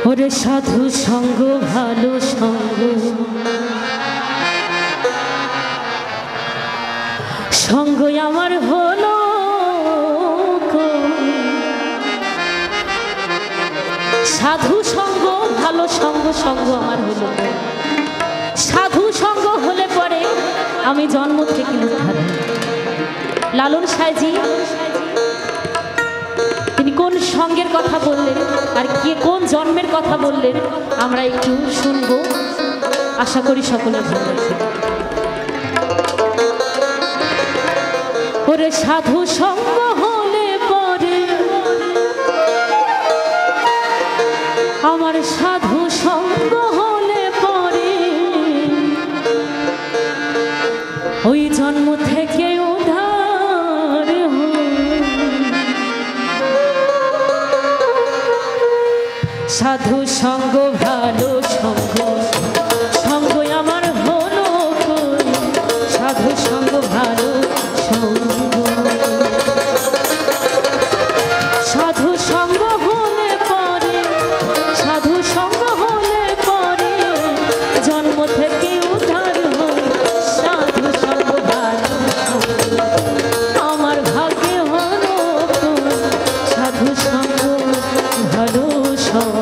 ওরে সাধু সঙ্গ ভালো সঙ্গ, সঙ্গ আমার হলো সাধু সঙ্গ ভালো সঙ্গ, সঙ্গ আমার হলো। সাধু সঙ্গ হলে পরে আমি জন্ম থেকে উদ্ধার। লালন সাঁইজি তিনি কোন সঙ্গের কথা বললেন আর কে কোন জন্মের কথা বললেন আমরা একটু শুনবো, আশা করি সকলে ভালো লাগবে। ওরে সাধু সঙ্গ হলে পরে আমার, সাধু সঙ্গ হলে পরে ওই জন্ম থেকে উদ্ধার। সাধু সঙ্গ ভালো সঙ্গ, সঙ্গ আমার হলো সাধু সঙ্গ ভালো সঙ্গ। সাধু সঙ্গ হলে পরে, সাধু সঙ্গ হলে পরে জন্ম থেকে উদ্ধার হয়। সাধু সঙ্গ ভালো আমার ভাগ্যে হলো সাধু সঙ্গ ভালো সঙ্গ।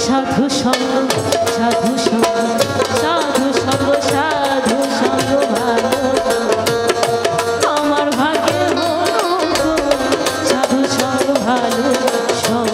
সাধু সঙ্গ সাধু সঙ্গ সাধু সঙ্গ সাধু সঙ্গ ভালো আমার ভাগ্যে হলো সাধু সঙ্গ ভালো সঙ্গ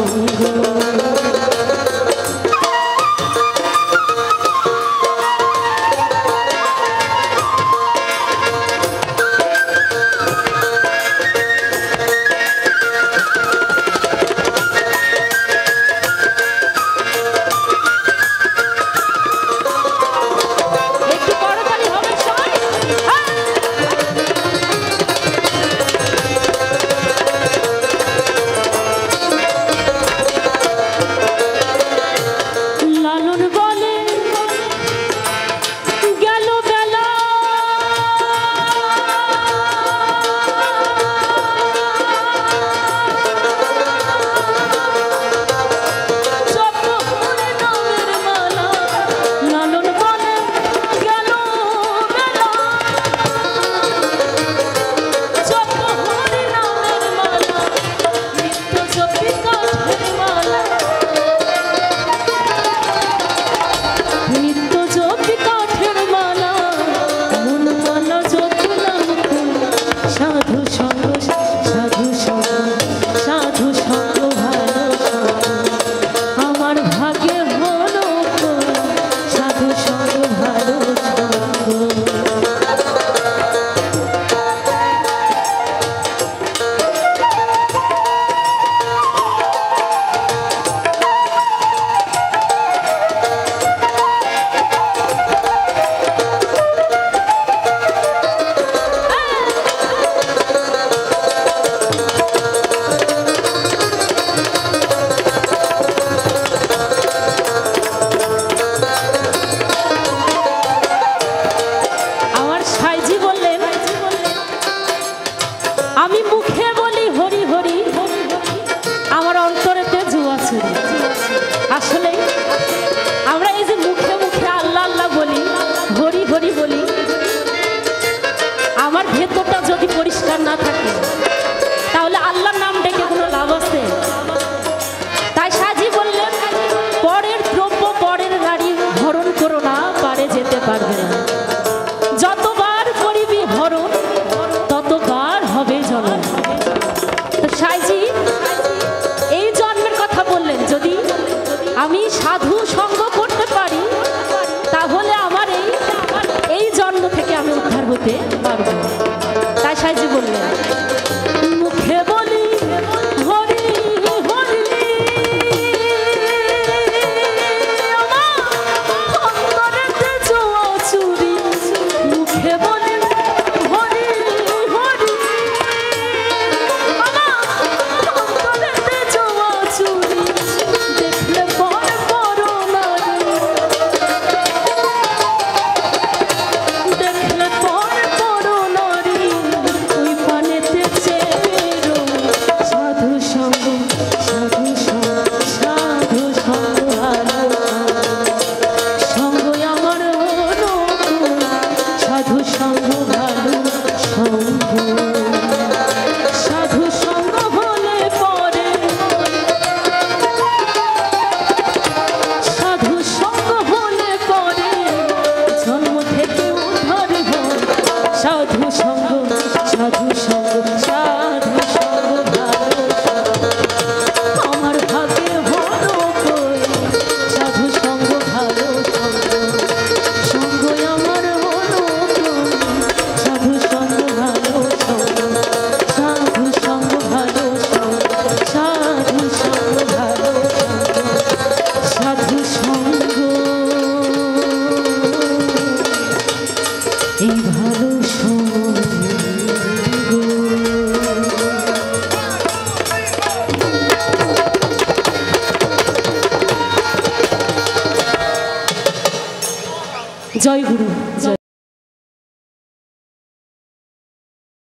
আমি মুখে বলি হরি হরি আমার অন্তরেতে জুয়া চুরি আসলে আমরা এই যে মুখে মুখে আল্লাহ আল্লাহ বলি হরি হরি বলি আমার ভেতরটা যদি পরিষ্কার না থাকে তাহলে আল্লাহর নাম ডেকে কোনো লাভ আছে তাই সাজি বললেন পরের দ্রব্য পরের গাড়ি হরণ করো না পারে যেতে পারবে না যতবার করিবি হরণ ততবার হবে জনম তো সাইজি এই জন্মের কথা বললেন যদি আমি সাধু সঙ্গ করতে পারি তাহলে আমার এই জন্ম থেকে আমি উদ্ধার হতে পারবো তাই সাইজি বললেন মুখে বলি হরি হরি অন্তরেতে জুয়া চুরি মুখে বলি হরি হরি অন্তরেতে জুয়া চুরি দেখলে পর পর নারী দেখলে পর পর নারী ওই পানেতে চেরো সাধু সঙ্গ সাধু সঙ্গ সাধু সঙ্গ ভালো সঙ্গ আমার হলো সাধু সঙ্গ ভালো সঙ্গ সাধু সঙ্গ হলে পরে সাধু সঙ্গ হলে পরে জন্ম থেকে উদ্ধার হয় সাধু সঙ্গ সাধু সঙ্গ সাধু সঙ্গ ভালো আমার ভাগ্যে হলো কই সাধু সঙ্গ ভালো সঙ্গ আমার হলো কই সাধু সঙ্গ ভালো সাধু সঙ্গ ভালো সাধু সঙ্গ ভালো সাধু সঙ্গ এই ভালো সঙ্গ জয় গুরু জয়